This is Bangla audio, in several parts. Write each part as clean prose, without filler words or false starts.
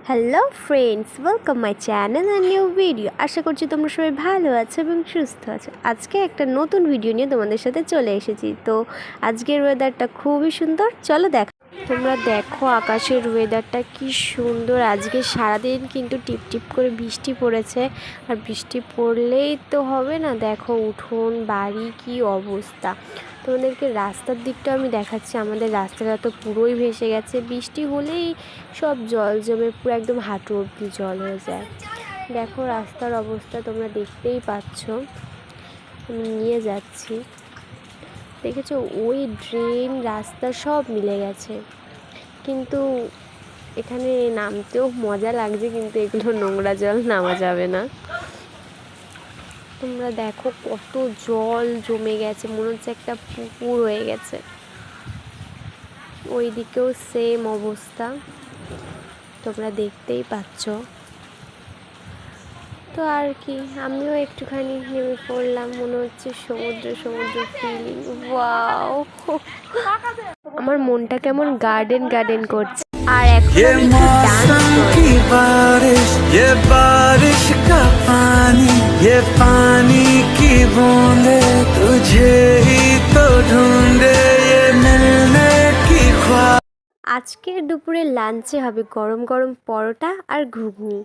Hello friends, welcome my channel আর নিউ ভিডিও। আশা করছি তোমরা সবাই ভালো আছো এবং সুস্থ আছো। আজকে একটা নতুন ভিডিও নিয়ে তোমাদের সাথে চলে এসেছি। তো আজকের ওয়েদারটা খুবই সুন্দর, চলো দেখো। তোমরা দেখো আকাশের ওয়েদারটা কি সুন্দর। আজকে সারাদিন কিন্তু টিপ টিপ করে বৃষ্টি পড়েছে, আর বৃষ্টি পড়লেই তো হবে না, দেখো উঠোন বাড়ি কি অবস্থা। তোমাদেরকে রাস্তার দিকটা আমি দেখাচ্ছি। আমাদের রাস্তাটা তো পুরোই ভেসে গেছে, বৃষ্টি হলেই সব জল জমে পুরো একদম হাঁটু অবধি জল হয়ে যায়। দেখো রাস্তার অবস্থা তোমরা দেখতেই পাচ্ছ। আমি নিয়ে যাচ্ছি, দেখেছো ওই ড্রেন রাস্তা সব মিলে গেছে। কিন্তু এখানে নামতেও মজা লাগছে, কিন্তু এগুলো নোংরা জল, নামা যাবে না। তোমরা দেখো কত জল জমে গেছে, মনে হচ্ছে একটা পুকুর হয়ে গেছে। ওই দিকেও সেম অবস্থা, তোমরা দেখতেই পাচ্ছ। তো আর কি, আমিও একটুখানি নেমে পড়লাম, মনে হচ্ছে সমুদ্র সমুদ্র ফিলিং। ওয়াও, আমার মনটা কেমন গার্ডেন গার্ডেন করছে। আর এখন আমি একটু ডান্স করব। ये बारिश का पानी, ये पानी की बूंदे तुझे ही तो ढूंढे, ये मिलने की ख्वाब। আজকের দুপুরে লাঞ্চে হবে গরম গরম পরোটা আর ঘুগনি।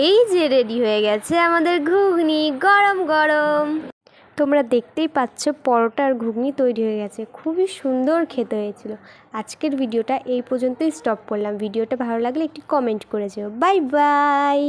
এই যে রেডি হয়ে গেছে আমাদের ঘুগনি, গরম গরম। তোমরা দেখতেই পাচ্ছ পরোটা আর ঘুগনি তৈরি হয়ে গেছে, খুবই সুন্দর খেতে হয়েছিল। আজকের ভিডিওটা এই পর্যন্তই স্টপ করলাম। ভিডিওটা ভালো লাগলে একটি কমেন্ট করে যেও। Bye bye.